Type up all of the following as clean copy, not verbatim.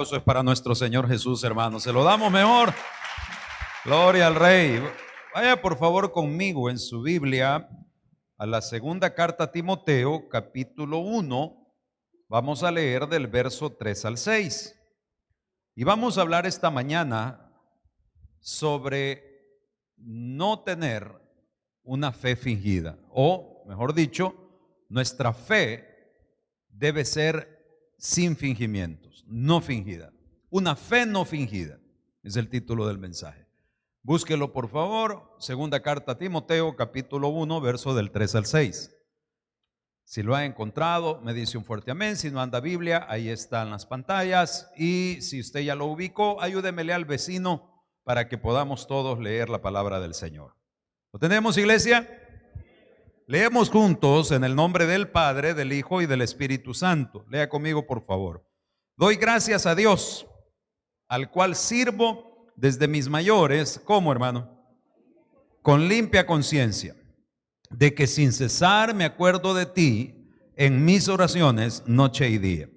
Eso es para nuestro Señor Jesús, hermanos. Se lo damos mejor. Gloria al Rey. Vaya por favor conmigo en su Biblia a la segunda carta a Timoteo, capítulo 1. Vamos a leer del verso 3 al 6. Y vamos a hablar esta mañana sobre no tener una fe fingida. O, mejor dicho, nuestra fe debe ser sin fingimientos, no fingida. Una fe no fingida es el título del mensaje. Búsquelo por favor, segunda carta a Timoteo, capítulo 1, verso del 3 al 6. Si lo ha encontrado, me dice un fuerte amén. Si no anda Biblia, ahí están las pantallas. Y si usted ya lo ubicó, ayúdemele al vecino para que podamos todos leer la palabra del Señor. ¿Lo tenemos, iglesia? Leemos juntos en el nombre del Padre, del Hijo y del Espíritu Santo. Lea conmigo, por favor. Doy gracias a Dios, al cual sirvo desde mis mayores, ¿cómo, hermano? Con limpia conciencia, de que sin cesar me acuerdo de ti en mis oraciones noche y día,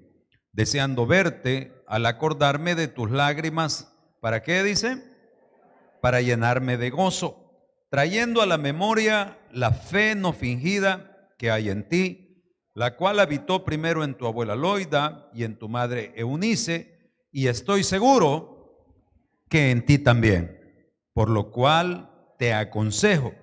deseando verte al acordarme de tus lágrimas. ¿Para qué dice? Para llenarme de gozo, trayendo a la memoria la fe no fingida que hay en ti, la cual habitó primero en tu abuela Loida y en tu madre Eunice, y estoy seguro que en ti también, por lo cual te aconsejo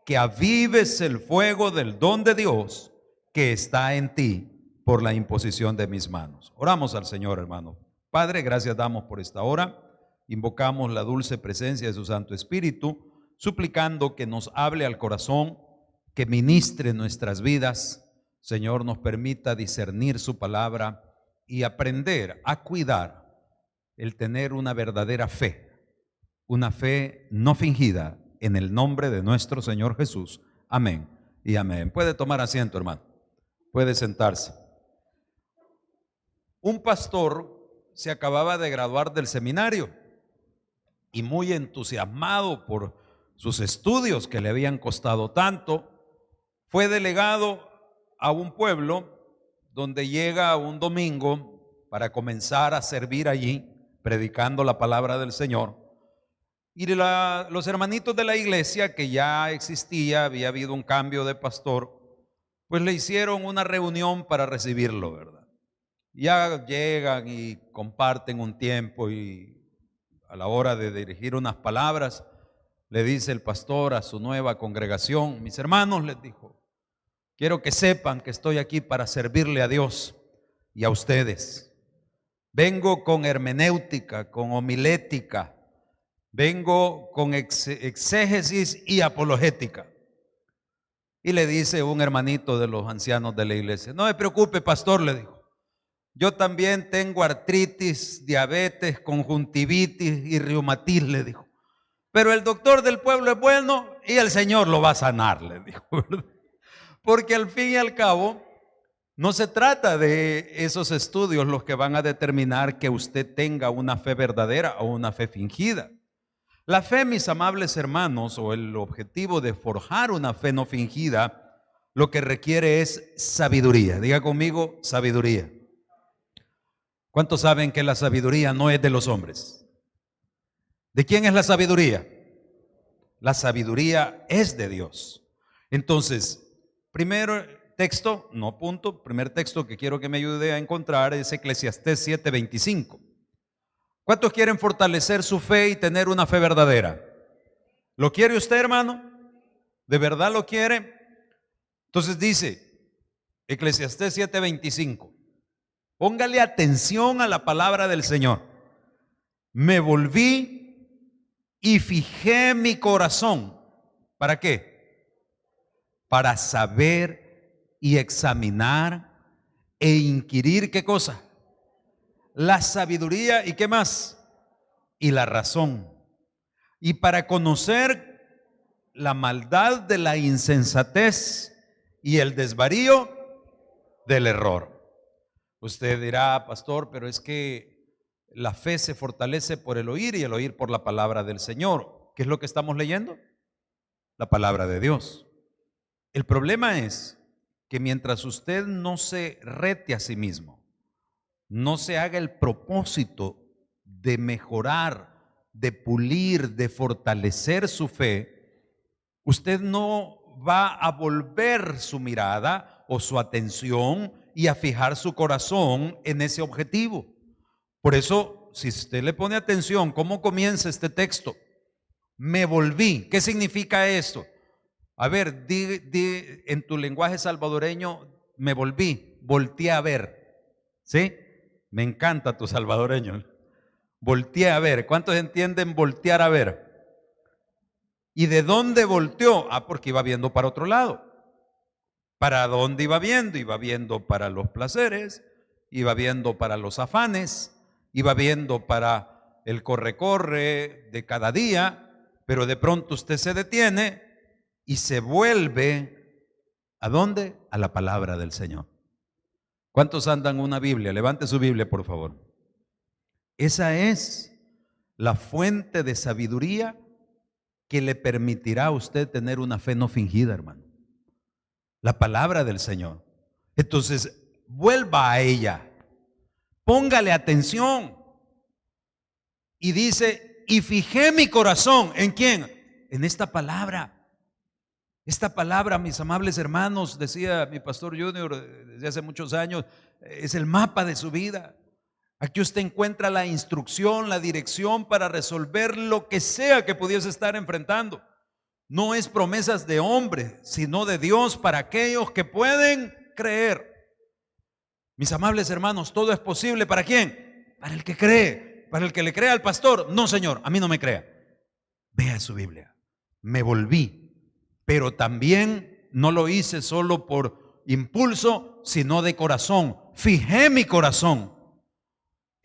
que avives el fuego del don de Dios que está en ti por la imposición de mis manos. Oramos al Señor, hermano. Padre, gracias damos por esta hora. Invocamos la dulce presencia de su Santo Espíritu, suplicando que nos hable al corazón, que ministre nuestras vidas. Señor, nos permita discernir su palabra y aprender a cuidar el tener una verdadera fe, una fe no fingida, en el nombre de nuestro Señor Jesús. Amén y amén. Puede tomar asiento, hermano. Puede sentarse. Un pastor se acababa de graduar del seminario y muy entusiasmado por sus estudios que le habían costado tanto, fue delegado a un pueblo donde llega un domingo para comenzar a servir allí, predicando la palabra del Señor. Y los hermanitos de la iglesia, que ya existía, había habido un cambio de pastor, pues le hicieron una reunión para recibirlo, ¿verdad? Ya llegan y comparten un tiempo, y a la hora de dirigir unas palabras, le dice el pastor a su nueva congregación: mis hermanos, les dijo, quiero que sepan que estoy aquí para servirle a Dios y a ustedes. Vengo con hermenéutica, con homilética, vengo con exégesis y apologética. Y le dice un hermanito de los ancianos de la iglesia: no me preocupe, pastor, le dijo, yo también tengo artritis, diabetes, conjuntivitis y reumatismo, le dijo, pero el doctor del pueblo es bueno y el Señor lo va a sanar, le dijo. Porque al fin y al cabo no se trata de esos estudios los que van a determinar que usted tenga una fe verdadera o una fe fingida. La fe, mis amables hermanos, o el objetivo de forjar una fe no fingida, lo que requiere es sabiduría. Diga conmigo, sabiduría. ¿Cuántos saben que la sabiduría no es de los hombres? ¿De quién es la sabiduría? La sabiduría es de Dios. Entonces, primer texto, no punto, primer texto que quiero que me ayude a encontrar es Eclesiastés 7:25. ¿Cuántos quieren fortalecer su fe y tener una fe verdadera? ¿Lo quiere usted, hermano? ¿De verdad lo quiere? Entonces dice Eclesiastés 7:25. Póngale atención a la palabra del Señor. Me volví y fijé mi corazón. ¿Para qué? Para saber y examinar e inquirir, ¿qué cosa? La sabiduría, ¿y qué más? Y la razón. Y para conocer la maldad de la insensatez y el desvarío del error. Usted dirá, pastor, pero es que la fe se fortalece por el oír y el oír por la palabra del Señor. ¿Qué es lo que estamos leyendo? La palabra de Dios. El problema es que mientras usted no se rete a sí mismo, no se haga el propósito de mejorar, de pulir, de fortalecer su fe, usted no va a volver su mirada o su atención y a fijar su corazón en ese objetivo. Por eso, si usted le pone atención, ¿cómo comienza este texto? Me volví. ¿Qué significa esto? A ver, di en tu lenguaje salvadoreño, me volví, volteé a ver. ¿Sí? Me encanta tu salvadoreño. Volteé a ver. ¿Cuántos entienden voltear a ver? ¿Y de dónde volteó? Ah, porque iba viendo para otro lado. ¿Para dónde iba viendo? Iba viendo para los placeres, iba viendo para los afanes, iba viendo para el corre-corre de cada día, pero de pronto usted se detiene y se vuelve, ¿a dónde? A la palabra del Señor. ¿Cuántos andan una Biblia? Levante su Biblia, por favor. Esa es la fuente de sabiduría que le permitirá a usted tener una fe no fingida, hermano. La palabra del Señor. Entonces, vuelva a ella. Póngale atención. Y dice, y fijé mi corazón. ¿En quién? En esta palabra. Esta palabra, mis amables hermanos, decía mi pastor Junior desde hace muchos años, es el mapa de su vida. Aquí usted encuentra la instrucción, la dirección para resolver lo que sea que pudiese estar enfrentando. No es promesas de hombre, sino de Dios para aquellos que pueden creer. Mis amables hermanos, todo es posible. ¿Para quién? Para el que cree. Para el que le crea al pastor. No, señor, a mí no me crea. Vea su Biblia. Me volví, pero también no lo hice solo por impulso, sino de corazón. Fijé mi corazón.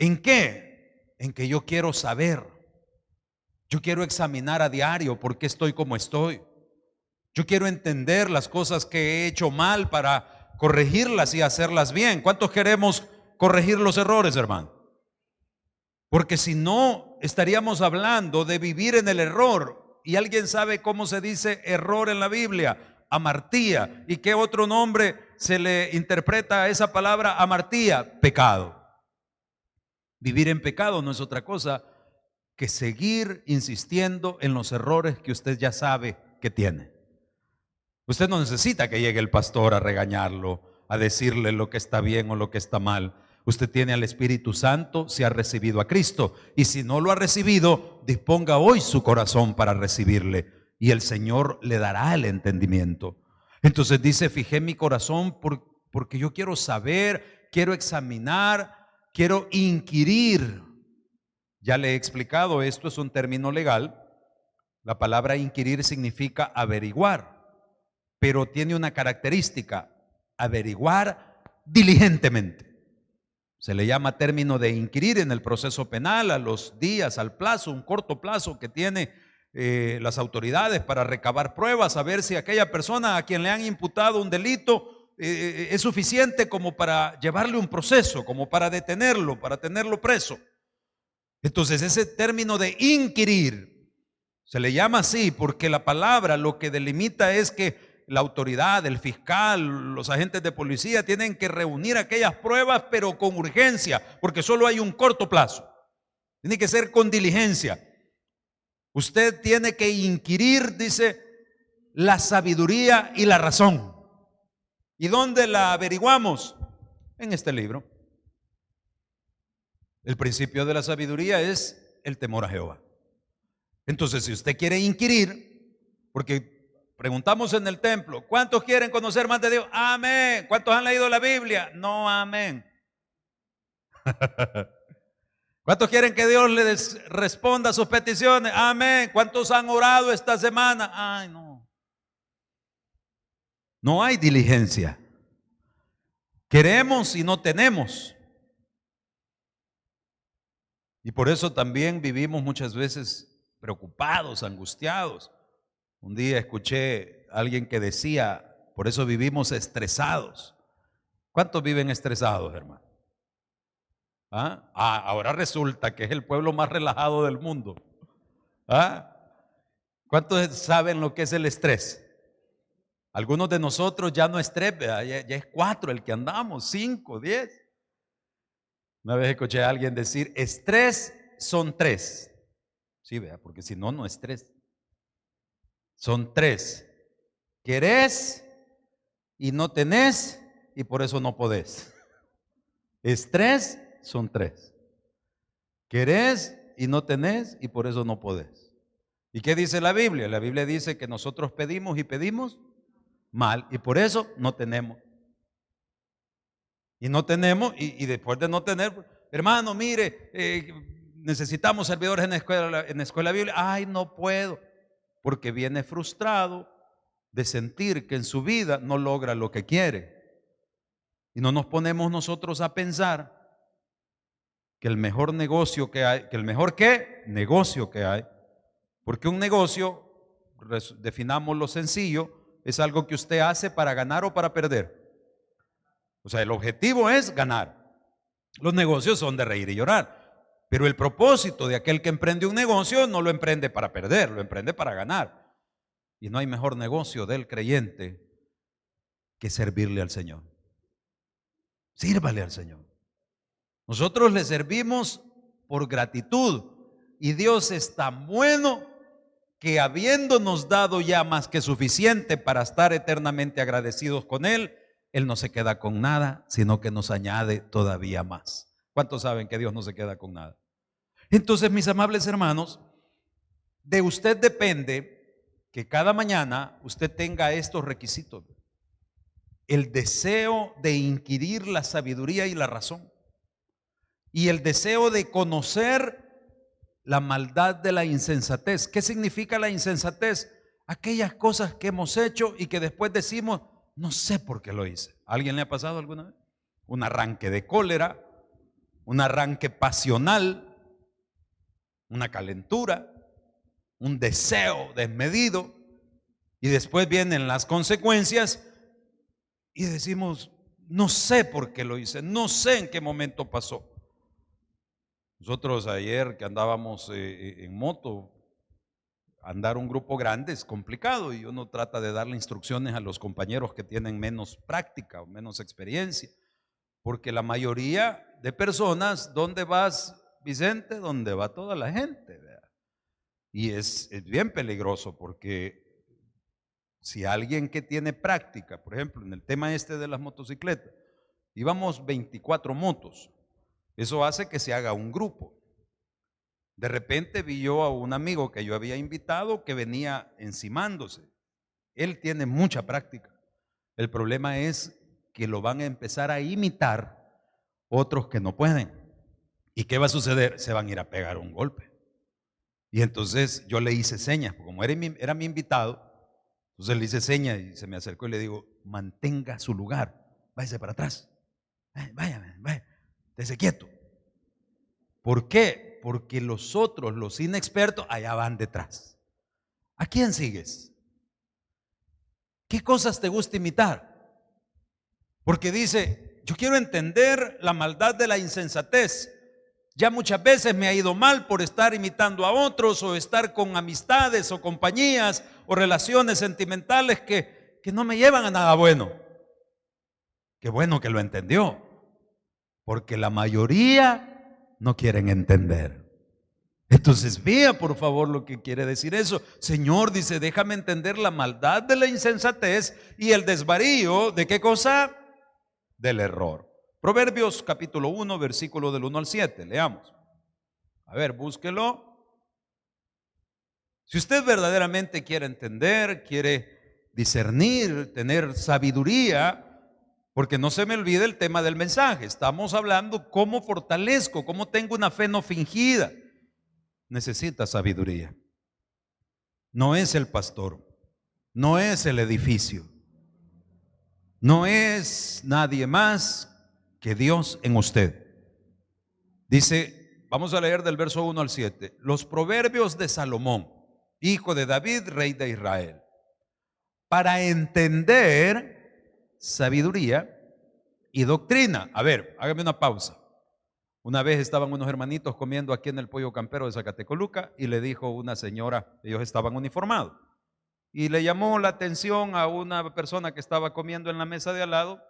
¿En qué? En que yo quiero saber. Yo quiero examinar a diario por qué estoy como estoy. Yo quiero entender las cosas que he hecho mal para corregirlas y hacerlas bien. ¿Cuántos queremos corregir los errores, hermano? Porque si no, estaríamos hablando de vivir en el error. ¿Y alguien sabe cómo se dice error en la Biblia? Amartía. ¿Y qué otro nombre se le interpreta a esa palabra amartía? Pecado. Vivir en pecado no es otra cosa que seguir insistiendo en los errores que usted ya sabe que tiene. Usted no necesita que llegue el pastor a regañarlo, a decirle lo que está bien o lo que está mal. Usted tiene al Espíritu Santo, si ha recibido a Cristo, y si no lo ha recibido, disponga hoy su corazón para recibirle, y el Señor le dará el entendimiento. Entonces dice, fijé mi corazón porque yo quiero saber, quiero examinar, quiero inquirir. Ya le he explicado, esto es un término legal. La palabra inquirir significa averiguar, pero tiene una característica: averiguar diligentemente. Se le llama término de inquirir en el proceso penal a los días, al plazo, un corto plazo que tiene las autoridades para recabar pruebas, a ver si aquella persona a quien le han imputado un delito es suficiente como para llevarle un proceso, como para detenerlo, para tenerlo preso. Entonces ese término de inquirir se le llama así porque la palabra lo que delimita es que la autoridad, el fiscal, los agentes de policía tienen que reunir aquellas pruebas pero con urgencia, porque solo hay un corto plazo. Tiene que ser con diligencia. Usted tiene que inquirir, dice, la sabiduría y la razón. ¿Y dónde la averiguamos? En este libro. El principio de la sabiduría es el temor a Jehová. Entonces, si usted quiere inquirir, porque preguntamos en el templo, ¿cuántos quieren conocer más de Dios? Amén. ¿Cuántos han leído la Biblia? No, amén. ¿Cuántos quieren que Dios les responda a sus peticiones? Amén. ¿Cuántos han orado esta semana? Ay, no. No hay diligencia. Queremos y no tenemos. Y por eso también vivimos muchas veces preocupados, angustiados. Un día escuché a alguien que decía, por eso vivimos estresados. ¿Cuántos viven estresados, hermano? Ahora resulta que es el pueblo más relajado del mundo. ¿Cuántos saben lo que es el estrés? Algunos de nosotros ya no es 3, ya es 4 el que andamos, 5, 10. Una vez escuché a alguien decir, estrés son tres. Sí, vea, porque si no, no es tres. Son tres. Querés y no tenés y por eso no podés. Estrés son tres. Querés y no tenés y por eso no podés. ¿Y qué dice la Biblia? La Biblia dice que nosotros pedimos y pedimos mal y por eso no tenemos. Y no tenemos, y después de no tener, hermano, mire, necesitamos servidores en la escuela bíblica. Ay, no puedo, porque viene frustrado de sentir que en su vida no logra lo que quiere. Y no nos ponemos nosotros a pensar que el mejor negocio que hay, que el mejor qué negocio que hay, porque un negocio, definámoslo sencillo, es algo que usted hace para ganar o para perder. O sea, el objetivo es ganar. Los negocios son de reír y llorar, pero el propósito de aquel que emprende un negocio no lo emprende para perder, lo emprende para ganar. Y no hay mejor negocio del creyente que servirle al Señor. Sírvale al Señor. Nosotros le servimos por gratitud y Dios es tan bueno que habiéndonos dado ya más que suficiente para estar eternamente agradecidos con Él, Él no se queda con nada, sino que nos añade todavía más. ¿Cuántos saben que Dios no se queda con nada? Entonces, mis amables hermanos, de usted depende que cada mañana usted tenga estos requisitos. El deseo de inquirir la sabiduría y la razón. Y el deseo de conocer la maldad de la insensatez. ¿Qué significa la insensatez? Aquellas cosas que hemos hecho y que después decimos, no sé por qué lo hice. ¿A alguien le ha pasado alguna vez? Un arranque de cólera, un arranque pasional, una calentura, un deseo desmedido, y después vienen las consecuencias y decimos, no sé por qué lo hice, no sé en qué momento pasó. Nosotros ayer que andábamos en moto, andar un grupo grande es complicado y uno trata de darle instrucciones a los compañeros que tienen menos práctica o menos experiencia, porque la mayoría de personas, ¿dónde vas, Vicente? ¿Dónde va toda la gente? ¿Verdad? Y es bien peligroso porque si alguien que tiene práctica, por ejemplo, en el tema este de las motocicletas, íbamos 24 motos, eso hace que se haga un grupo. De repente vi yo a un amigo que yo había invitado que venía encimándose. Él tiene mucha práctica. El problema es que lo van a empezar a imitar otros que no pueden. ¿Y qué va a suceder? Se van a ir a pegar un golpe. Y entonces yo le hice señas, como era mi invitado, entonces le hice señas y se me acercó y le digo, mantenga su lugar, váyase para atrás, vaya, estése quieto. ¿Por qué? Porque los otros, los inexpertos, allá van detrás. ¿A quién sigues? ¿Qué cosas te gusta imitar? Porque dice, yo quiero entender la maldad de la insensatez. Ya muchas veces me ha ido mal por estar imitando a otros o estar con amistades o compañías o relaciones sentimentales que no me llevan a nada bueno. Qué bueno que lo entendió, porque la mayoría no quieren entender. Entonces vea por favor lo que quiere decir eso. Señor, dice, déjame entender la maldad de la insensatez y el desvarío, ¿de qué cosa? Del error. Proverbios capítulo 1, versículo del 1 al 7, leamos. A ver, búsquelo. Si usted verdaderamente quiere entender, quiere discernir, tener sabiduría, porque no se me olvide el tema del mensaje, estamos hablando cómo fortalezco, cómo tengo una fe no fingida. Necesita sabiduría. No es el pastor, no es el edificio, no es nadie más que Dios en usted. Dice, vamos a leer del verso 1 al 7, los proverbios de Salomón, hijo de David, rey de Israel, para entender sabiduría y doctrina. A ver, hágame una pausa. Una vez estaban unos hermanitos comiendo aquí en el Pollo Campero de Zacatecoluca y le dijo una señora, ellos estaban uniformados, y le llamó la atención a una persona que estaba comiendo en la mesa de al lado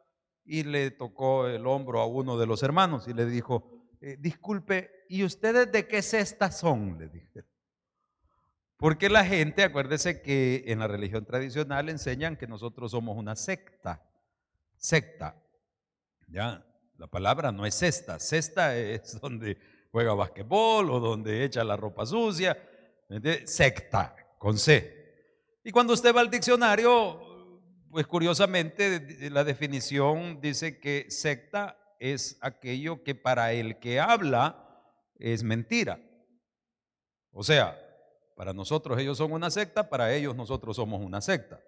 y le tocó el hombro a uno de los hermanos y le dijo, disculpe, ¿y ustedes de qué secta son?, le dije. Porque la gente, acuérdese que en la religión tradicional enseñan que nosotros somos una secta. Ya, la palabra no es cesta. Cesta es donde juega basquetbol o donde echa la ropa sucia. Secta, con C. Y cuando usted va al diccionario, pues curiosamente la definición dice que secta es aquello que para el que habla es mentira. O sea, para nosotros ellos son una secta, para ellos nosotros somos una secta.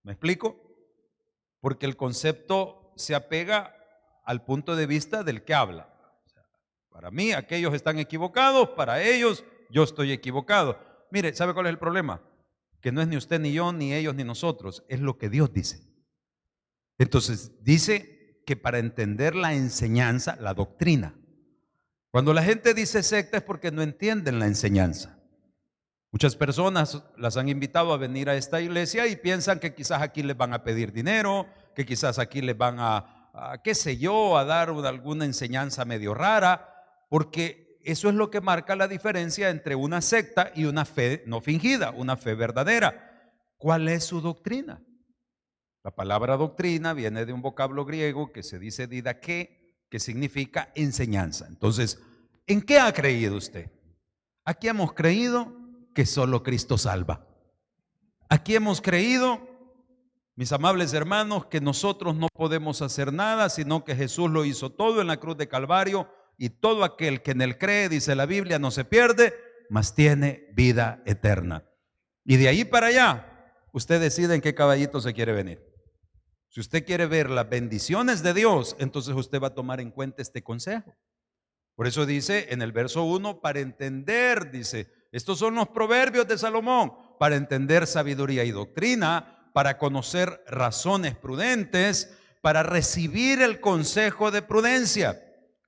¿Me explico? Porque el concepto se apega al punto de vista del que habla. O sea, para mí aquellos están equivocados, para ellos yo estoy equivocado. Mire, ¿sabe cuál es el problema? Que no es ni usted ni yo, ni ellos ni nosotros, es lo que Dios dice. Entonces dice que para entender la enseñanza, la doctrina, cuando la gente dice secta es porque no entienden la enseñanza. Muchas personas las han invitado a venir a esta iglesia y piensan que quizás aquí les van a pedir dinero, que quizás aquí les van qué sé yo, a dar alguna enseñanza medio rara, porque eso es lo que marca la diferencia entre una secta y una fe no fingida, una fe verdadera. ¿Cuál es su doctrina? La palabra doctrina viene de un vocablo griego que se dice didaqué, que significa enseñanza. Entonces, ¿en qué ha creído usted? Aquí hemos creído que solo Cristo salva. Aquí hemos creído, mis amables hermanos, que nosotros no podemos hacer nada, sino que Jesús lo hizo todo en la cruz de Calvario, y todo aquel que en él cree, dice la Biblia, no se pierde, mas tiene vida eterna. Y de ahí para allá, usted decide en qué caballito se quiere venir. Si usted quiere ver las bendiciones de Dios, entonces usted va a tomar en cuenta este consejo. Por eso dice en el verso 1, para entender, dice, estos son los proverbios de Salomón, para entender sabiduría y doctrina, para conocer razones prudentes, para recibir el consejo de prudencia,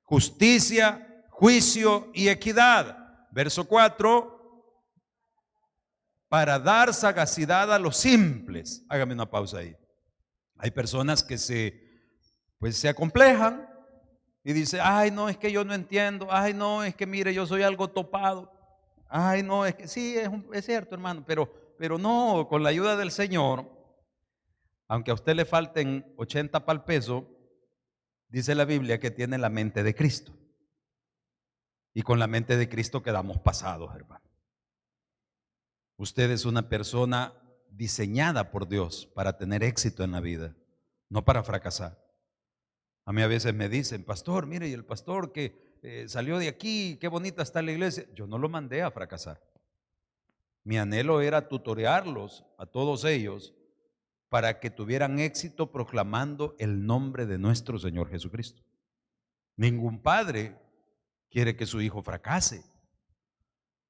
justicia, juicio y equidad. Verso 4, para dar sagacidad a los simples. Hágame una pausa ahí. Hay personas que se acomplejan y dicen, ay no, es que yo no entiendo, ay no, es que mire, yo soy algo topado. Ay, no, es que sí, es cierto, hermano, pero no, con la ayuda del Señor, aunque a usted le falten 80 para el peso, dice la Biblia que tiene la mente de Cristo. Y con la mente de Cristo quedamos pasados, hermano. Usted es una persona diseñada por Dios para tener éxito en la vida, no para fracasar. A mí a veces me dicen, pastor, mire, y el pastor que salió de aquí, qué bonita está la iglesia. Yo no lo mandé a fracasar. Mi anhelo era tutorearlos a todos ellos para que tuvieran éxito proclamando el nombre de nuestro Señor Jesucristo. Ningún padre quiere que su hijo fracase.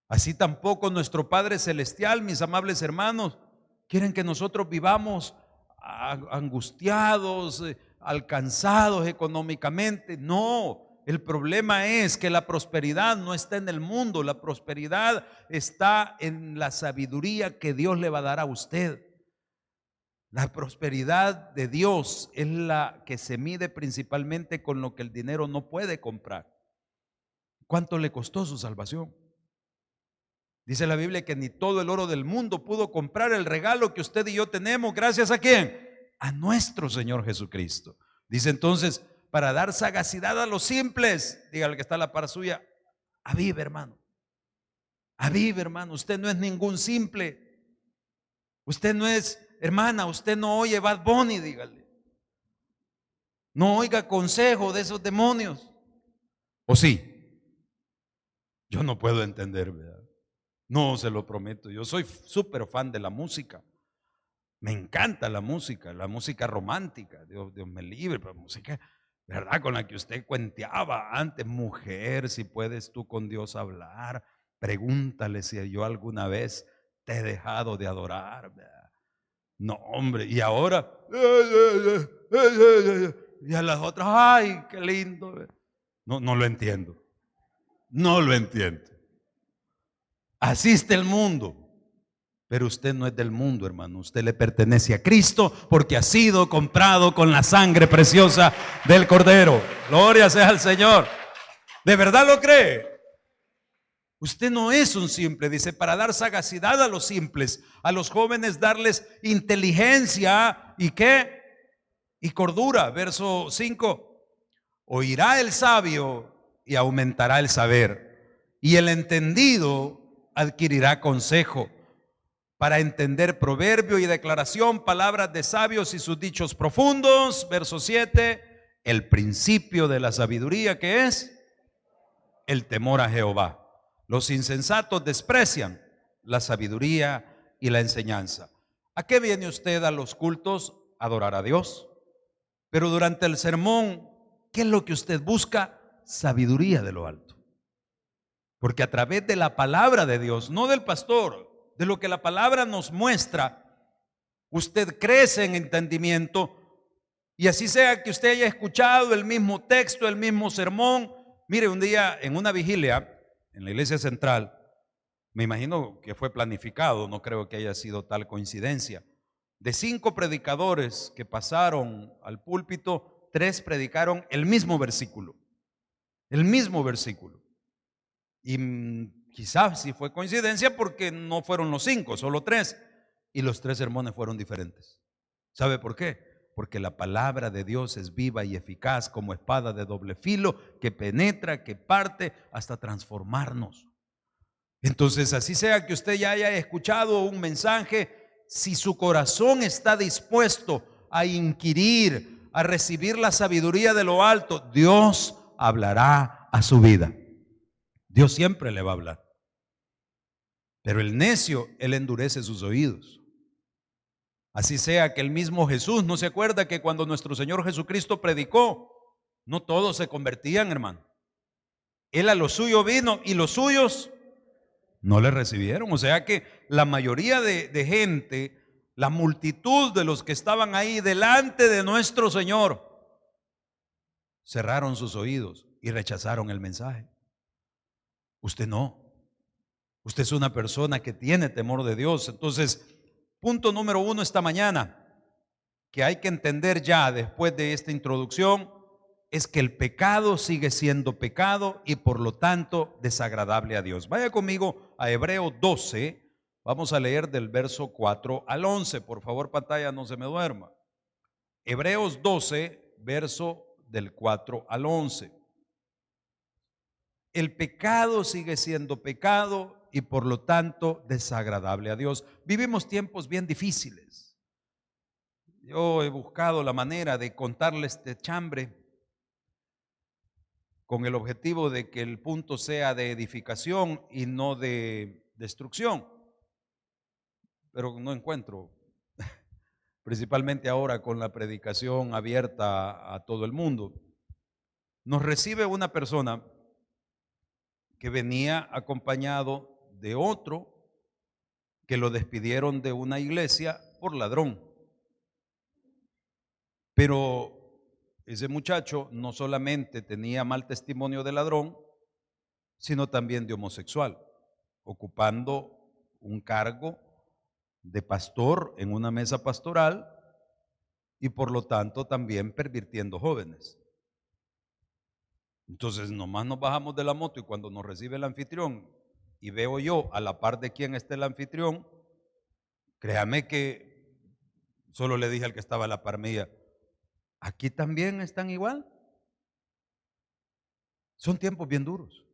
Así tampoco nuestro Padre Celestial, mis amables hermanos, quieren que nosotros vivamos angustiados, alcanzados económicamente. No. El problema es que la prosperidad no está en el mundo, la prosperidad está en la sabiduría que Dios le va a dar a usted. La prosperidad de Dios es la que se mide principalmente con lo que el dinero no puede comprar. ¿Cuánto le costó su salvación? Dice la Biblia que ni todo el oro del mundo pudo comprar el regalo que usted y yo tenemos. ¿Gracias a quién? A nuestro Señor Jesucristo. Dice entonces, para dar sagacidad a los simples, dígale que está a la par suya, avive, hermano. Avive, hermano. Usted no es ningún simple. Usted no es, hermana, usted no oye Bad Bunny, dígale. No oiga consejo de esos demonios. ¿O sí? Yo no puedo entender, ¿verdad? No, se lo prometo. Yo soy súper fan de la música. Me encanta la música romántica. Dios me libre, pero música, ¿verdad? Con la que usted cuenteaba antes. Mujer, si puedes tú con Dios hablar, pregúntale si yo alguna vez te he dejado de adorar, ¿verdad? No, hombre, y ahora y a las otras, ay, qué lindo. No lo entiendo. No lo entiendo. Así está el mundo. Pero usted no es del mundo, hermano. Usted le pertenece a Cristo porque ha sido comprado con la sangre preciosa del Cordero. Gloria sea al Señor. ¿De verdad lo cree? Usted no es un simple, dice, para dar sagacidad a los simples, a los jóvenes darles inteligencia y qué, y cordura. Verso 5, oirá el sabio y aumentará el saber, y el entendido adquirirá consejo, para entender proverbio y declaración, palabras de sabios y sus dichos profundos. Verso 7, el principio de la sabiduría, que es el temor a Jehová. Los insensatos desprecian la sabiduría y la enseñanza. ¿A qué viene usted a los cultos? A adorar a Dios. Pero durante el sermón, ¿qué es lo que usted busca? Sabiduría de lo alto. Porque a través de la palabra de Dios, no del pastor, de lo que la palabra nos muestra, usted crece en entendimiento. Y así sea que usted haya escuchado el mismo texto, el mismo sermón. Mire, un día en una vigilia en la iglesia central, me imagino que fue planificado, no creo que haya sido tal coincidencia, de 5 predicadores que pasaron al púlpito, 3 predicaron el mismo versículo. El mismo versículo. Y quizás sí fue coincidencia porque no fueron los 5, solo 3. Y los 3 sermones fueron diferentes. ¿Sabe por qué? Porque la palabra de Dios es viva y eficaz como espada de doble filo, que penetra, que parte hasta transformarnos. Entonces, así sea que usted ya haya escuchado un mensaje, si su corazón está dispuesto a inquirir, a recibir la sabiduría de lo alto, Dios hablará a su vida. Dios siempre le va a hablar. Pero el necio, él endurece sus oídos. Así sea que el mismo Jesús, ¿no se acuerda que cuando nuestro Señor Jesucristo predicó, no todos se convertían, hermano? Él a lo suyo vino y los suyos no le recibieron. O sea que la mayoría de gente, la multitud de los que estaban ahí delante de nuestro Señor, cerraron sus oídos y rechazaron el mensaje. Usted no. Usted es una persona que tiene temor de Dios. Entonces, punto número 1 esta mañana, que hay que entender ya después de esta introducción, es que el pecado sigue siendo pecado y por lo tanto desagradable a Dios. Vaya conmigo a Hebreos 12, vamos a leer del verso 4 al 11. Por favor, pantalla, no se me duerma. Hebreos 12, verso del 4 al 11. El pecado sigue siendo pecado y por lo tanto desagradable a Dios. Vivimos tiempos bien difíciles. Yo he buscado la manera de contarle este chambre con el objetivo de que el punto sea de edificación y no de destrucción, pero no encuentro, principalmente ahora con la predicación abierta a todo el mundo. Nos recibe una persona que venía acompañado de otro que lo despidieron de una iglesia por ladrón. Pero ese muchacho no solamente tenía mal testimonio de ladrón, sino también de homosexual, ocupando un cargo de pastor en una mesa pastoral y por lo tanto también pervirtiendo jóvenes. Entonces nomás nos bajamos de la moto y cuando nos recibe el anfitrión y veo yo a la par de quién está el anfitrión, créame que solo le dije al que estaba a la par mía, ¿aquí también están igual? Son tiempos bien duros.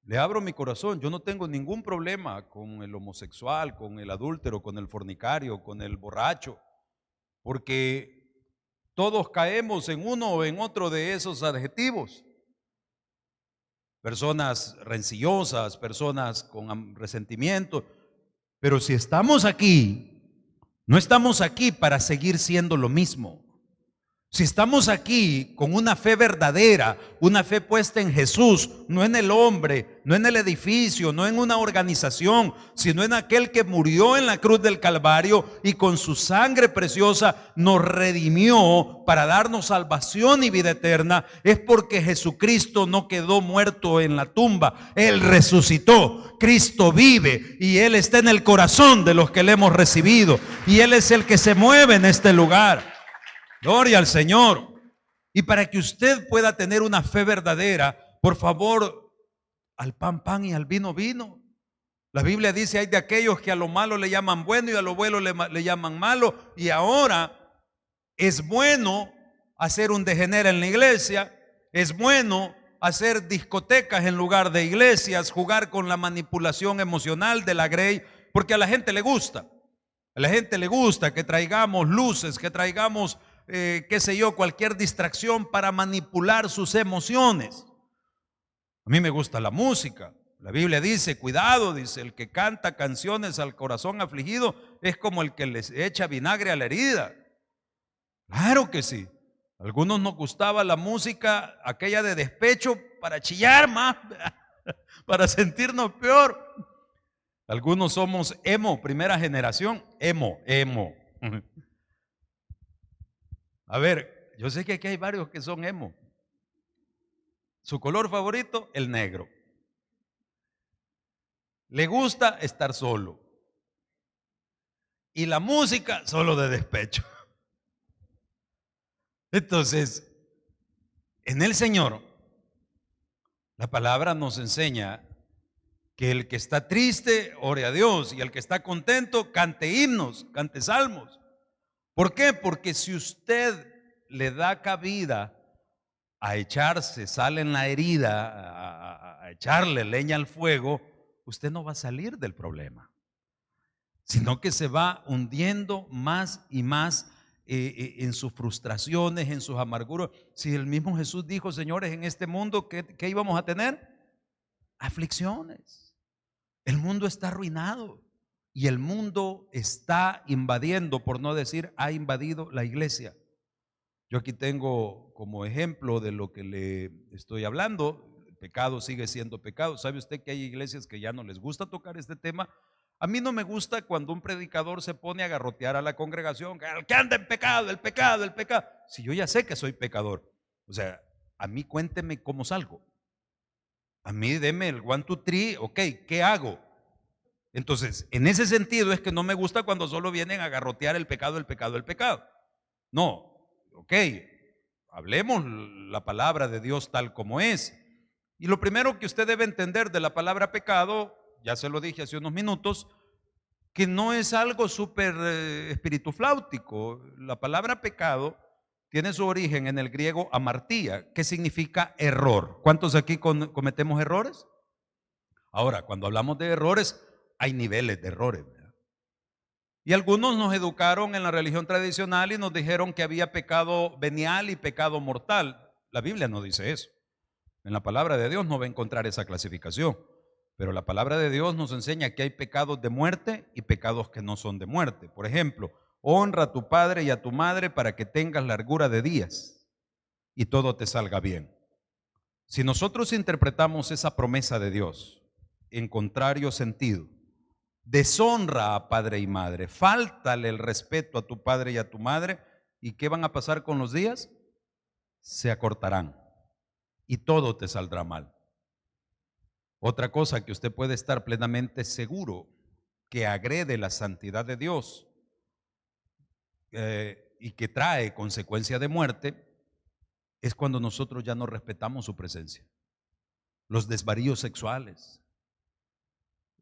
Le abro mi corazón, yo no tengo ningún problema con el homosexual, con el adúltero, con el fornicario, con el borracho, porque todos caemos en uno o en otro de esos adjetivos. Personas rencillosas, personas con resentimiento. Pero si estamos aquí, no estamos aquí para seguir siendo lo mismo. Si estamos aquí con una fe verdadera, una fe puesta en Jesús, no en el hombre, no en el edificio, no en una organización, sino en aquel que murió en la cruz del Calvario y con su sangre preciosa nos redimió para darnos salvación y vida eterna, es porque Jesucristo no quedó muerto en la tumba, Él resucitó, Cristo vive y Él está en el corazón de los que le hemos recibido y Él es el que se mueve en este lugar. Gloria al Señor. Y para que usted pueda tener una fe verdadera, por favor, al pan, pan y al vino, vino. La Biblia dice, hay de aquellos que a lo malo le llaman bueno y a lo bueno le llaman malo. Y ahora es bueno hacer un degenere en la iglesia, es bueno hacer discotecas en lugar de iglesias, jugar con la manipulación emocional de la grey, porque a la gente le gusta. A la gente le gusta que traigamos luces, que traigamos, qué sé yo, cualquier distracción para manipular sus emociones. A mí me gusta la música. La Biblia dice, cuidado, dice, el que canta canciones al corazón afligido es como el que les echa vinagre a la herida. Claro que sí. A algunos nos gustaba la música, aquella de despecho, para chillar más, para sentirnos peor. Algunos somos emo, primera generación, emo. A ver, yo sé que aquí hay varios que son emo. Su color favorito, el negro. Le gusta estar solo. Y la música, solo de despecho. Entonces, en el Señor, la palabra nos enseña que el que está triste, ore a Dios, y el que está contento, cante himnos, cante salmos. ¿Por qué? Porque si usted le da cabida a echarse sal en la herida, a echarle leña al fuego, usted no va a salir del problema, sino que se va hundiendo más y más en sus frustraciones, en sus amarguras. Si el mismo Jesús dijo, señores, en este mundo, ¿qué íbamos a tener? Aflicciones. El mundo está arruinado y el mundo está invadiendo, por no decir, ha invadido la iglesia. Yo aquí tengo como ejemplo de lo que le estoy hablando. El pecado sigue siendo pecado. ¿Sabe usted que hay iglesias que ya no les gusta tocar este tema? A mí no me gusta cuando un predicador se pone a garrotear a la congregación, que anda en pecado, el pecado, el pecado. Si yo ya sé que soy pecador, o sea, a mí cuénteme cómo salgo. A mí deme el 1, 2, 3, ok, ¿qué hago? Entonces, en ese sentido es que no me gusta cuando solo vienen a garrotear el pecado, el pecado, el pecado. No, ok, hablemos la palabra de Dios tal como es. Y lo primero que usted debe entender de la palabra pecado, ya se lo dije hace unos minutos, que no es algo súper espiritufláutico. La palabra pecado tiene su origen en el griego amartía, que significa error. ¿Cuántos aquí cometemos errores? Ahora, cuando hablamos de errores, hay niveles de errores, ¿verdad? Y algunos nos educaron en la religión tradicional y nos dijeron que había pecado venial y pecado mortal. La Biblia no dice eso. En la palabra de Dios no va a encontrar esa clasificación. Pero la palabra de Dios nos enseña que hay pecados de muerte y pecados que no son de muerte. Por ejemplo, honra a tu padre y a tu madre para que tengas largura de días y todo te salga bien. Si nosotros interpretamos esa promesa de Dios en contrario sentido, deshonra a padre y madre, fáltale el respeto a tu padre y a tu madre, ¿y qué van a pasar con los días? Se acortarán y todo te saldrá mal. Otra cosa que usted puede estar plenamente seguro que agrede la santidad de Dios y que trae consecuencia de muerte es cuando nosotros ya no respetamos su presencia. Los desvaríos sexuales,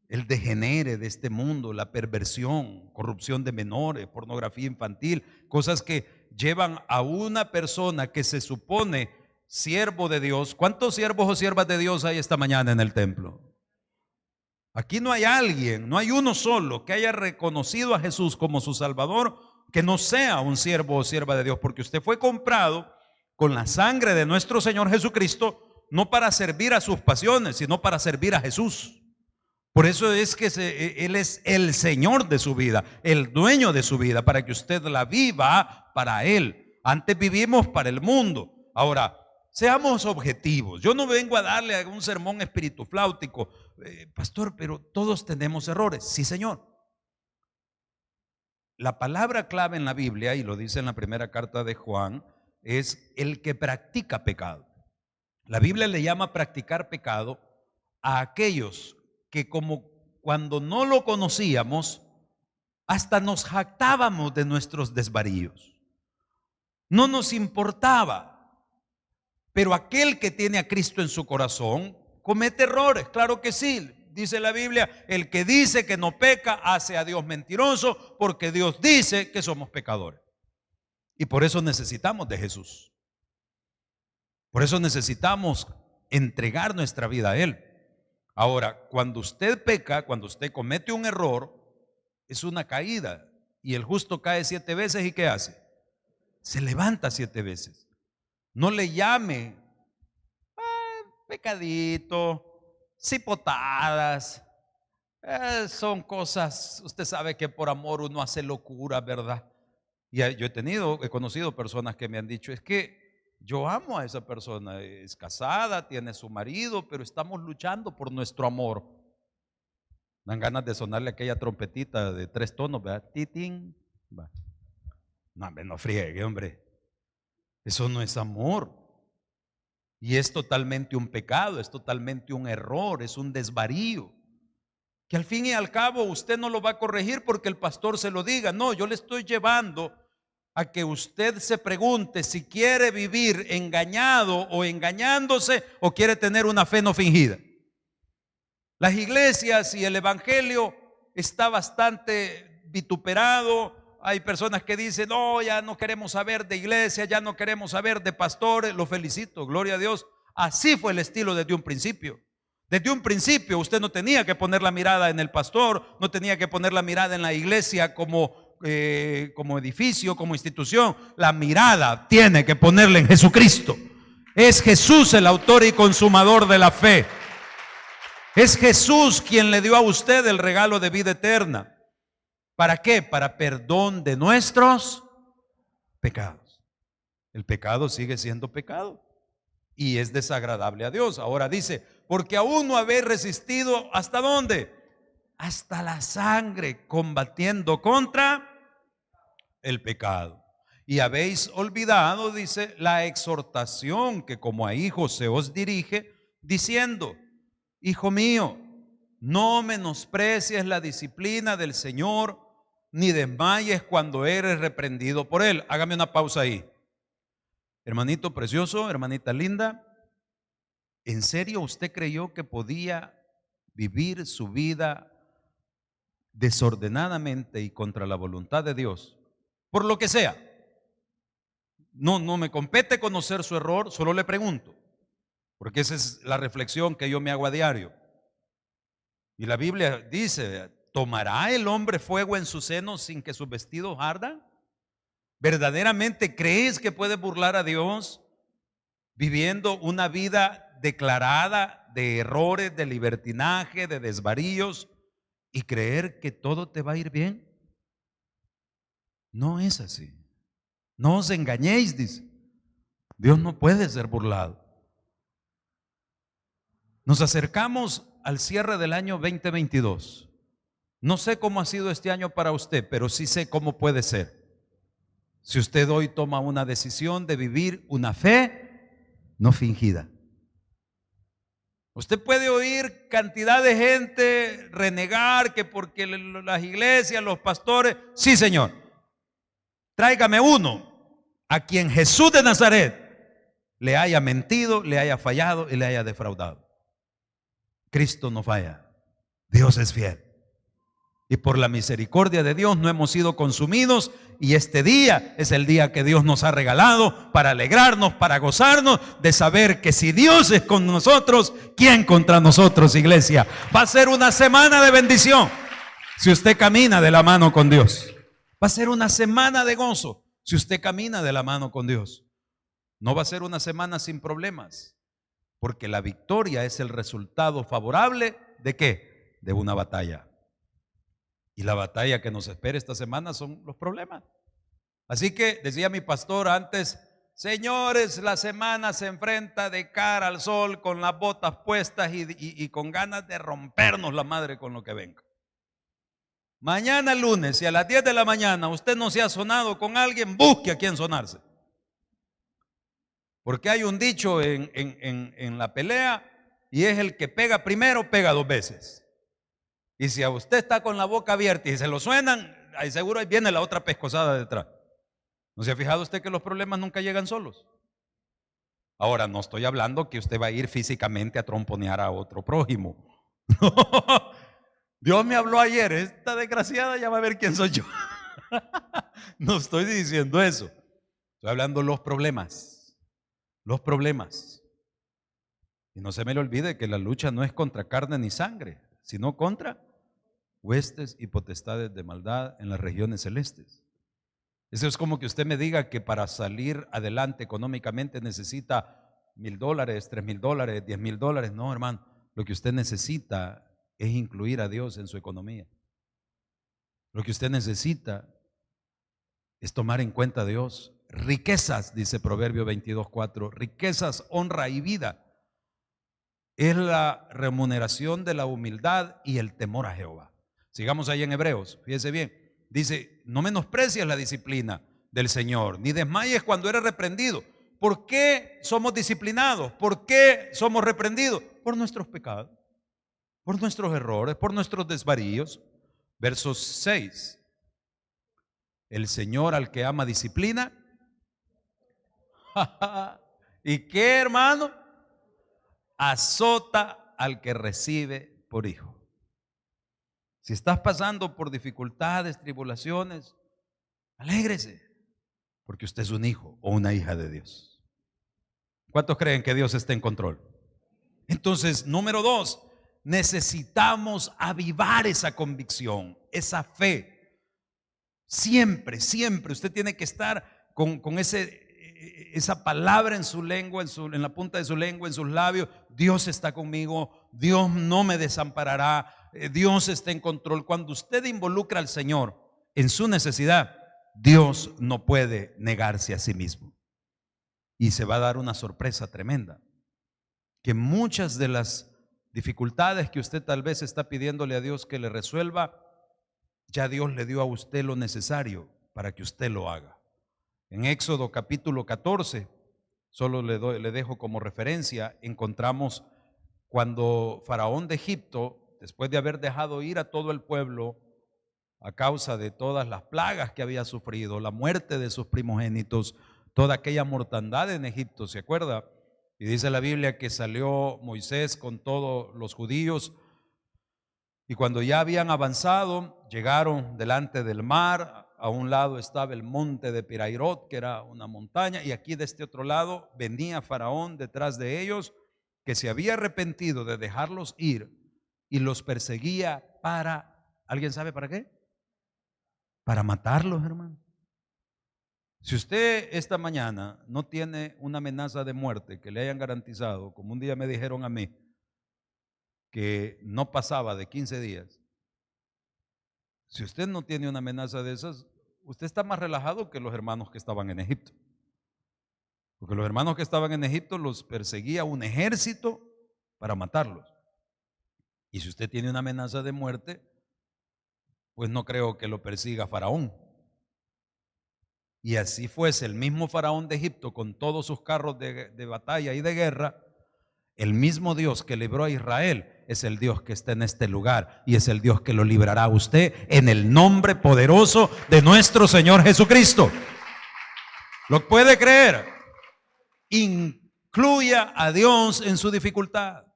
el degenere de este mundo, la perversión, corrupción de menores, pornografía infantil, cosas que llevan a una persona que se supone siervo de Dios. ¿Cuántos siervos o siervas de Dios hay esta mañana en el templo? Aquí no hay alguien, no hay uno solo que haya reconocido a Jesús como su Salvador, que no sea un siervo o sierva de Dios, porque usted fue comprado con la sangre de nuestro Señor Jesucristo, no para servir a sus pasiones, sino para servir a Jesús. Por eso es que Él es el Señor de su vida, el dueño de su vida, para que usted la viva para Él. Antes vivimos para el mundo. Ahora, seamos objetivos. Yo no vengo a darle un sermón espiritufláutico, pastor, pero todos tenemos errores. Sí, Señor. La palabra clave en la Biblia, y lo dice en la primera carta de Juan, es el que practica pecado. La Biblia le llama practicar pecado a aquellos que, como cuando no lo conocíamos, hasta nos jactábamos de nuestros desvaríos. No nos importaba. Pero aquel que tiene a Cristo en su corazón comete errores, claro que sí. Dice la Biblia, el que dice que no peca hace a Dios mentiroso, porque Dios dice que somos pecadores. Y por eso necesitamos de Jesús. Por eso necesitamos entregar nuestra vida a Él. Ahora, cuando usted peca, cuando usted comete un error, es una caída. Y el justo cae 7 veces, ¿y qué hace? Se levanta 7 veces. No le llame pecadito, cipotadas. Son cosas, usted sabe que por amor uno hace locura, ¿verdad? Y yo he conocido personas que me han dicho, es que yo amo a esa persona, es casada, tiene su marido, pero estamos luchando por nuestro amor. Dan ganas de sonarle aquella trompetita de 3 tonos, ¿verdad? Titín. No, hombre, no friegue, hombre. Eso no es amor. Y es totalmente un pecado, es totalmente un error, es un desvarío. Que al fin y al cabo usted no lo va a corregir porque el pastor se lo diga. No, yo le estoy llevando a que usted se pregunte si quiere vivir engañado o engañándose o quiere tener una fe no fingida. Las iglesias y el evangelio está bastante vituperado. Hay personas que dicen, no, ya no queremos saber de iglesia, ya no queremos saber de pastores. Lo felicito, gloria a Dios. Así fue el estilo desde un principio. Desde un principio usted no tenía que poner la mirada en el pastor, no tenía que poner la mirada en la iglesia como edificio, como institución. La mirada tiene que ponerla en Jesucristo. Es Jesús el autor y consumador de la fe. Es Jesús quien le dio a usted el regalo de vida eterna. ¿Para qué? Para perdón de nuestros pecados. El pecado sigue siendo pecado y es desagradable a Dios. Ahora dice, porque aún no habéis resistido, ¿hasta dónde? Hasta la sangre, combatiendo contra el pecado. Y habéis olvidado, dice, la exhortación que como a hijos se os dirige, diciendo, hijo mío, no menosprecies la disciplina del Señor, ni desmayes cuando eres reprendido por Él. Hágame una pausa ahí. Hermanito precioso, hermanita linda, ¿en serio usted creyó que podía vivir su vida desordenadamente y contra la voluntad de Dios? Por lo que sea. No me compete conocer su error, solo le pregunto, porque esa es la reflexión que yo me hago a diario. Y la Biblia dice, ¿tomará el hombre fuego en su seno sin que sus vestidos ardan? ¿Verdaderamente crees que puedes burlar a Dios viviendo una vida declarada de errores, de libertinaje, de desvaríos y creer que todo te va a ir bien? No es así. No os engañéis, dice. Dios no puede ser burlado. Nos acercamos al cierre del año 2022. No sé cómo ha sido este año para usted, pero sí sé cómo puede ser. Si usted hoy toma una decisión de vivir una fe no fingida. Usted puede oír cantidad de gente renegar que porque las iglesias, los pastores, sí señor, tráigame uno a quien Jesús de Nazaret le haya mentido, le haya fallado y le haya defraudado. Cristo no falla, Dios es fiel. Y por la misericordia de Dios no hemos sido consumidos, y este día es el día que Dios nos ha regalado para alegrarnos, para gozarnos de saber que si Dios es con nosotros, ¿quién contra nosotros, iglesia? Va a ser una semana de bendición si usted camina de la mano con Dios. Va a ser una semana de gozo si usted camina de la mano con Dios. No va a ser una semana sin problemas, porque la victoria es el resultado favorable ¿de qué? De una batalla. Y la batalla que nos espera esta semana son los problemas. Así que decía mi pastor antes, señores, la semana se enfrenta de cara al sol con las botas puestas y con ganas de rompernos la madre con lo que venga. Mañana lunes, si a las 10 de la mañana usted no se ha sonado con alguien, busque a quien sonarse. Porque hay un dicho en la pelea, y es el que pega primero, pega 2 veces. Y si a usted está con la boca abierta y se lo suenan, ahí seguro ahí viene la otra pescosada detrás. ¿No se ha fijado usted que los problemas nunca llegan solos? Ahora, no estoy hablando que usted va a ir físicamente a tromponear a otro prójimo. Dios me habló ayer, esta desgraciada ya va a ver quién soy yo. No estoy diciendo eso. Estoy hablando de los problemas. Los problemas. Y no se me le olvide que la lucha no es contra carne ni sangre, sino contra huestes y potestades de maldad en las regiones celestes. Eso es como que usted me diga que para salir adelante económicamente necesita $1,000, $3,000, $10,000. No, hermano, lo que usted necesita es incluir a Dios en su economía. Lo que usted necesita es tomar en cuenta a Dios. Riquezas, dice Proverbio 22:4, riquezas, honra y vida es la remuneración de la humildad y el temor a Jehová. Sigamos ahí en Hebreos, fíjese bien. Dice, no menosprecies la disciplina del Señor, ni desmayes cuando eres reprendido. ¿Por qué somos disciplinados? ¿Por qué somos reprendidos? Por nuestros pecados, por nuestros errores, por nuestros desvaríos. Versos 6. El Señor al que ama disciplina. ¿Y qué, hermano? Azota al que recibe por hijo. Si estás pasando por dificultades, tribulaciones, alégrese, porque usted es un hijo o una hija de Dios. ¿Cuántos creen que Dios está en control? Entonces, número 2, necesitamos avivar esa convicción, esa fe. Siempre, siempre usted tiene que estar con esa palabra en su lengua, en la punta de su lengua, en sus labios. Dios está conmigo, Dios no me desamparará, Dios está en control. Cuando usted involucra al Señor en su necesidad, Dios no puede negarse a sí mismo. Y se va a dar una sorpresa tremenda, que muchas de las dificultades que usted tal vez está pidiéndole a Dios que le resuelva, ya Dios le dio a usted lo necesario para que usted lo haga. En Éxodo capítulo 14, solo le dejo como referencia, encontramos cuando Faraón de Egipto, después de haber dejado ir a todo el pueblo a causa de todas las plagas que había sufrido, la muerte de sus primogénitos, toda aquella mortandad en Egipto, ¿se acuerda? Y dice la Biblia que salió Moisés con todos los judíos, y cuando ya habían avanzado, llegaron delante del mar. A un lado estaba el monte de Pirairot, que era una montaña, y aquí de este otro lado venía Faraón detrás de ellos, que se había arrepentido de dejarlos ir y los perseguía para, ¿alguien sabe para qué? Para matarlos, hermano. Si usted esta mañana no tiene una amenaza de muerte que le hayan garantizado, como un día me dijeron a mí, que no pasaba de 15 días, si usted no tiene una amenaza de esas, usted está más relajado que los hermanos que estaban en Egipto. Porque los hermanos que estaban en Egipto los perseguía un ejército para matarlos. Y si usted tiene una amenaza de muerte, pues no creo que lo persiga Faraón. Y así fuese el mismo Faraón de Egipto con todos sus carros de batalla y de guerra, el mismo Dios que libró a Israel es el Dios que está en este lugar y es el Dios que lo librará a usted en el nombre poderoso de nuestro Señor Jesucristo. ¿Lo puede creer? Incluya a Dios en su dificultad.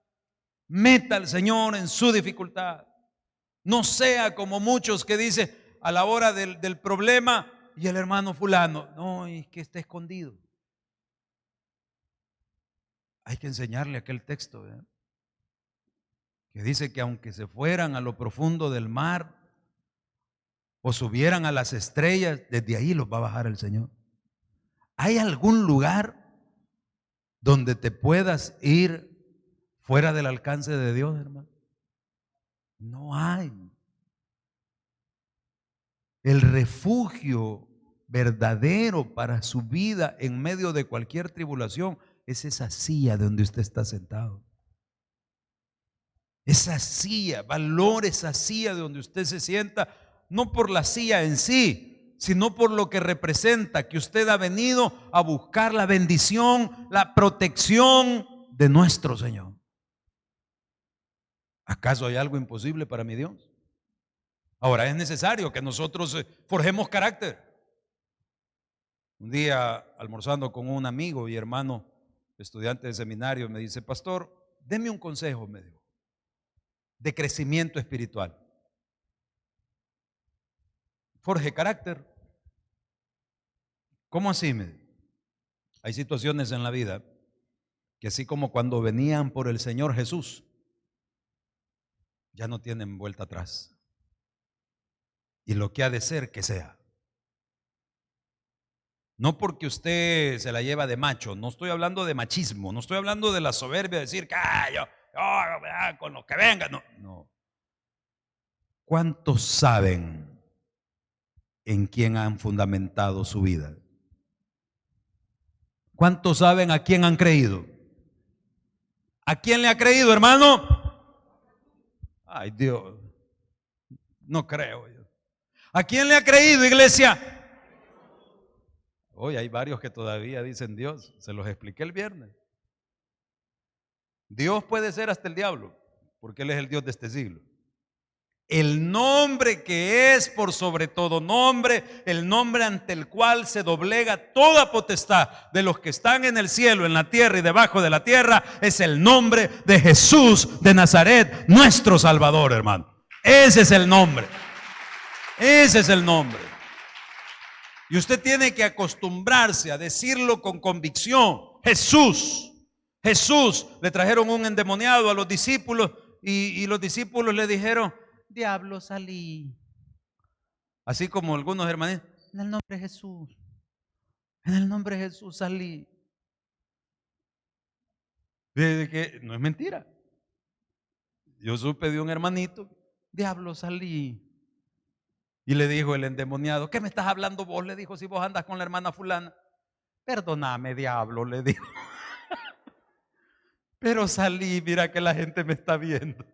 Meta al Señor en su dificultad. No sea como muchos que dicen a la hora del problema, y el hermano fulano, no, es que está escondido. Hay que enseñarle aquel texto, ¿eh? Que dice que aunque se fueran a lo profundo del mar o subieran a las estrellas, desde ahí los va a bajar el Señor. ¿Hay algún lugar donde te puedas ir fuera del alcance de Dios, hermano? No hay. El refugio verdadero para su vida en medio de cualquier tribulación es esa silla donde usted está sentado. Esa silla, valore esa silla de donde usted se sienta, no por la silla en sí, sino por lo que representa, que usted ha venido a buscar la bendición, la protección de nuestro Señor. ¿Acaso hay algo imposible para mi Dios? Ahora es necesario que nosotros forjemos carácter. Un día almorzando con un amigo y hermano, estudiante de seminario, me dice: pastor, deme un consejo, me dijo, de crecimiento espiritual. Forje carácter. ¿Cómo así? Me dijo. Hay situaciones en la vida que, así como cuando venían por el Señor Jesús, ya no tienen vuelta atrás. Y lo que ha de ser, que sea. No porque usted se la lleva de macho, no estoy hablando de machismo, no estoy hablando de la soberbia de decir que yo, con lo que venga. No, no. ¿Cuántos saben en quién han fundamentado su vida? ¿Cuántos saben a quién han creído? ¿A quién le ha creído, hermano? Ay, Dios, no creo yo. ¿A quién le ha creído, iglesia? Hoy hay varios que todavía dicen Dios, se los expliqué el viernes. Dios puede ser hasta el diablo, porque Él es el Dios de este siglo. El nombre que es por sobre todo nombre, el nombre ante el cual se doblega toda potestad de los que están en el cielo, en la tierra y debajo de la tierra, es el nombre de Jesús de Nazaret, nuestro Salvador, hermano. Ese es el nombre. Ese es el nombre. Y usted tiene que acostumbrarse a decirlo con convicción. Jesús, Jesús. Le trajeron un endemoniado a los discípulos y los discípulos le dijeron: diablo, salí. Así como algunos hermanitos: en el nombre de Jesús, en el nombre de Jesús salí. De que no es mentira. Yo supe de un hermanito: diablo, salí. Y le dijo el endemoniado: ¿qué me estás hablando vos? Le dijo: si vos andas con la hermana fulana. Perdóname, diablo, le dijo. Pero salí, mira que la gente me está viendo.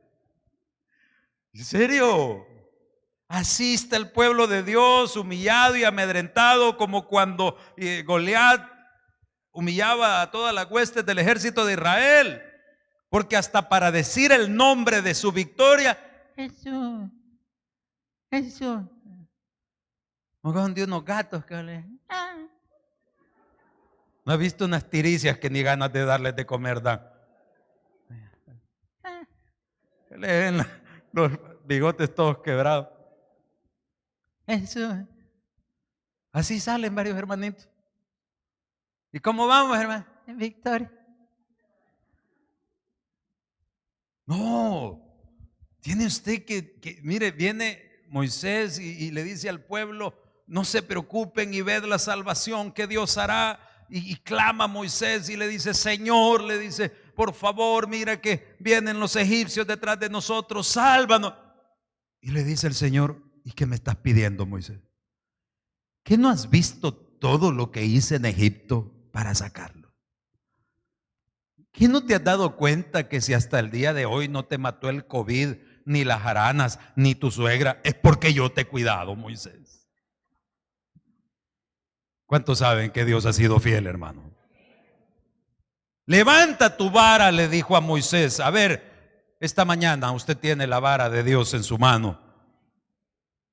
¿En serio? Así está el pueblo de Dios, humillado y amedrentado, como cuando Goliat humillaba a todas las huestes del ejército de Israel. Porque hasta para decir el nombre de su victoria: Jesús, Jesús. Oigan, de unos gatos que le... ¿No ha visto unas tiricias que ni ganas de darles de comer dan? Le ven los bigotes todos quebrados. Eso. Así salen varios hermanitos. ¿Y cómo vamos, hermano? En victoria. No, tiene usted mire, viene Moisés y le dice al pueblo: no se preocupen y ved la salvación que Dios hará. Y clama Moisés y le dice: Señor, le dice, por favor, mira que vienen los egipcios detrás de nosotros, sálvanos. Y le dice el Señor: ¿y qué me estás pidiendo, Moisés? ¿Qué no has visto todo lo que hice en Egipto para sacarlo? ¿Qué no te has dado cuenta que si hasta el día de hoy no te mató el COVID, ni las aranas, ni tu suegra, es porque yo te he cuidado, Moisés? ¿Cuántos saben que Dios ha sido fiel, hermano? Levanta tu vara, le dijo a Moisés. A ver, esta mañana usted tiene la vara de Dios en su mano.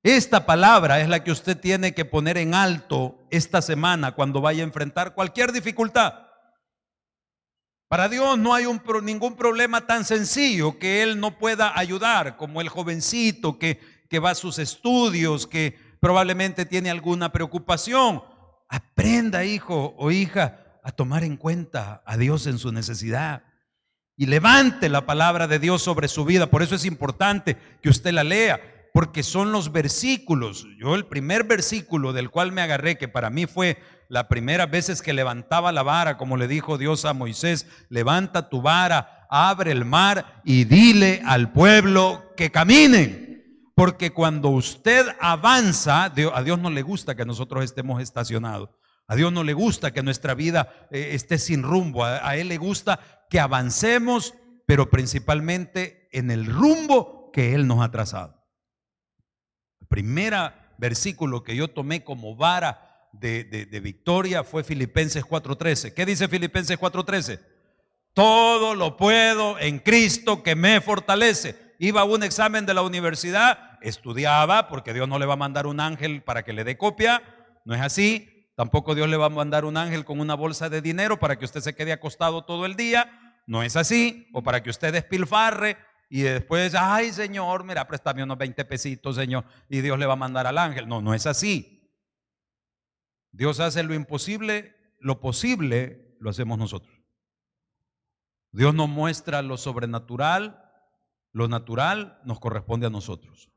Esta palabra es la que usted tiene que poner en alto esta semana cuando vaya a enfrentar cualquier dificultad. Para Dios no hay ningún problema tan sencillo que Él no pueda ayudar, como el jovencito que va a sus estudios, que probablemente tiene alguna preocupación. Aprenda, hijo o hija, a tomar en cuenta a Dios en su necesidad y levante la palabra de Dios sobre su vida. Por eso es importante que usted la lea, porque son los versículos. Yo el primer versículo del cual me agarré, que para mí fue la primera vez que levantaba la vara, como le dijo Dios a Moisés: levanta tu vara, abre el mar y dile al pueblo que caminen. Porque cuando usted avanza, a Dios no le gusta que nosotros estemos estacionados. A Dios no le gusta que nuestra vida esté sin rumbo. A Él le gusta que avancemos, pero principalmente en el rumbo que Él nos ha trazado. El primer versículo que yo tomé como vara de victoria fue Filipenses 4:13. ¿Qué dice Filipenses 4:13? Todo lo puedo en Cristo que me fortalece. Iba a un examen de la universidad, estudiaba, porque Dios no le va a mandar un ángel para que le dé copia, no es así. Tampoco Dios le va a mandar un ángel con una bolsa de dinero para que usted se quede acostado todo el día. No es así. O para que usted despilfarre y después, ay Señor, mira, préstame unos 20 pesitos, Señor, y Dios le va a mandar al ángel. No, no es así. Dios hace lo imposible, lo posible lo hacemos nosotros. Dios nos muestra lo sobrenatural, lo natural nos corresponde a nosotros.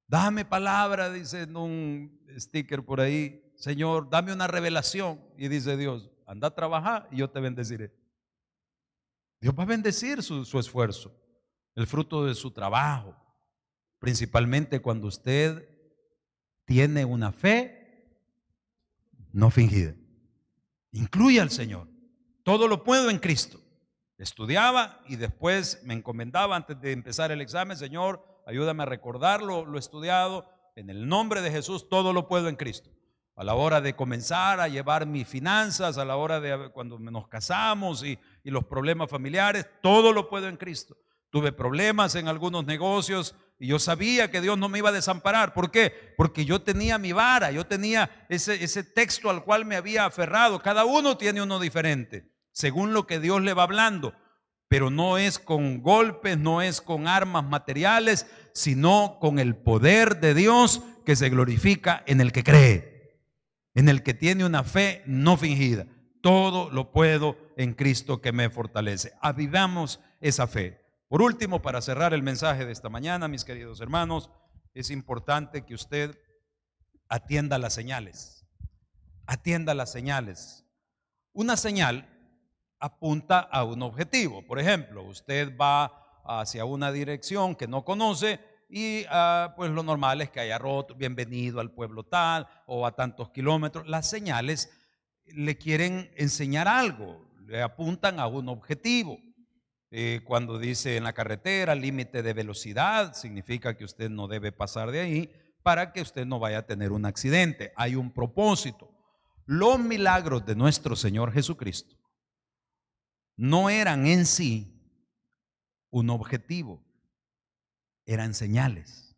Dame palabra, dice en un sticker por ahí, Señor, dame una revelación. Y dice Dios, anda a trabajar y yo te bendeciré. Dios va a bendecir su esfuerzo, el fruto de su trabajo, principalmente cuando usted tiene una fe no fingida. Incluye al Señor. Todo lo puedo en Cristo. Estudiaba y después me encomendaba antes de empezar el examen, Señor, ayúdame a recordar lo estudiado. En el nombre de Jesús, todo lo puedo en Cristo. A la hora de comenzar a llevar mis finanzas, a la hora de cuando nos casamos y los problemas familiares, todo lo puedo en Cristo. Tuve problemas en algunos negocios y yo sabía que Dios no me iba a desamparar. ¿Por qué? Porque yo tenía mi vara, yo tenía ese texto al cual me había aferrado. Cada uno tiene uno diferente, según lo que Dios le va hablando. Pero no es con golpes, no es con armas materiales, sino con el poder de Dios que se glorifica en el que cree, en el que tiene una fe no fingida. Todo lo puedo en Cristo que me fortalece. Avivamos esa fe. Por último, para cerrar el mensaje de esta mañana, mis queridos hermanos, es importante que usted atienda las señales. Atienda las señales. Una señal apunta a un objetivo. Por ejemplo, usted va hacia una dirección que no conoce y pues lo normal es que haya roto, bienvenido al pueblo tal o a tantos kilómetros. Las señales le quieren enseñar algo, le apuntan a un objetivo. Cuando dice en la carretera límite de velocidad, significa que usted no debe pasar de ahí para que usted no vaya a tener un accidente. Hay un propósito. Los milagros de nuestro Señor Jesucristo no eran en sí un objetivo, eran señales.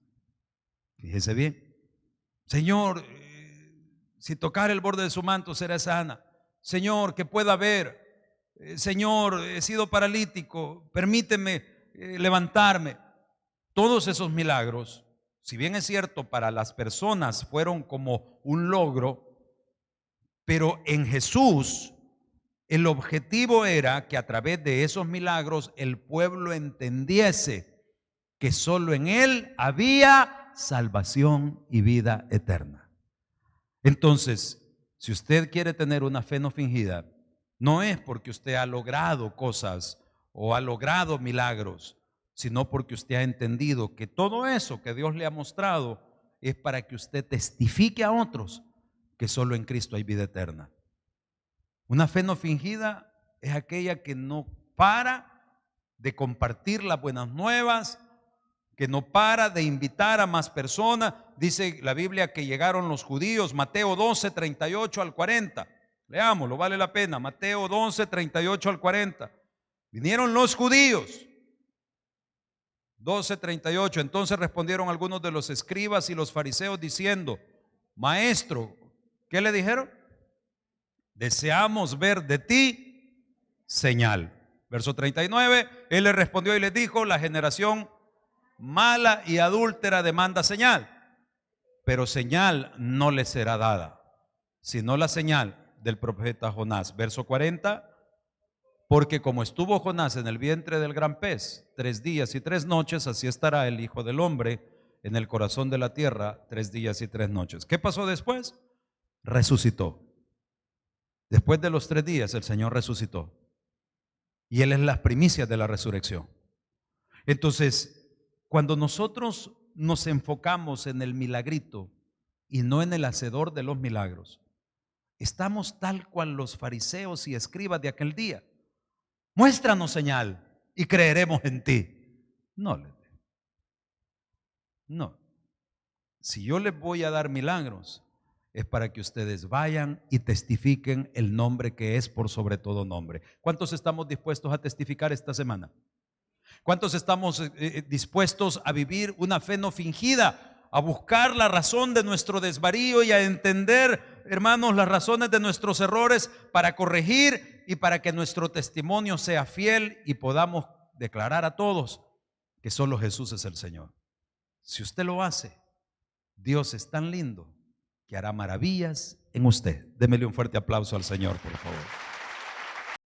Fíjese bien. Señor, si tocar el borde de su manto será sana. Señor, que pueda ver. Señor, he sido paralítico, permíteme levantarme. Todos esos milagros, si bien es cierto, para las personas fueron como un logro, pero en Jesús el objetivo era que a través de esos milagros el pueblo entendiese que solo en Él había salvación y vida eterna. Entonces, si usted quiere tener una fe no fingida, no es porque usted ha logrado cosas o ha logrado milagros, sino porque usted ha entendido que todo eso que Dios le ha mostrado es para que usted testifique a otros que solo en Cristo hay vida eterna. Una fe no fingida es aquella que no para de compartir las buenas nuevas, que no para de invitar a más personas. Dice la Biblia que llegaron los judíos, Mateo 12, 38 al 40. Leámoslo, vale la pena. Mateo 12, 38 al 40. Vinieron los judíos. 12, 38. Entonces respondieron algunos de los escribas y los fariseos diciendo: Maestro, ¿qué le dijeron? Deseamos ver de ti señal. Verso 39. Él le respondió y les dijo: la generación mala y adúltera demanda señal, pero señal no le será dada, sino la señal del profeta Jonás. Verso 40. Porque como estuvo Jonás en el vientre del gran pez 3 días y 3 noches, así estará el Hijo del Hombre en el corazón de la tierra 3 días y 3 noches. ¿Qué pasó después? Resucitó. Después de los 3 días el Señor resucitó. Y Él es las primicias de la resurrección. Entonces, cuando nosotros nos enfocamos en el milagrito y no en el hacedor de los milagros, estamos tal cual los fariseos y escribas de aquel día. Muéstranos señal y creeremos en ti. No. Si yo les voy a dar milagros, es para que ustedes vayan y testifiquen el nombre que es por sobre todo nombre. ¿Cuántos estamos dispuestos a testificar esta semana? ¿Cuántos estamos dispuestos a vivir una fe no fingida? a buscar la razón de nuestro desvarío y a entender, hermanos, las razones de nuestros errores para corregir y para que nuestro testimonio sea fiel y podamos declarar a todos que solo Jesús es el Señor. Si usted lo hace, Dios es tan lindo que hará maravillas en usted. Démele un fuerte aplauso al Señor, por favor.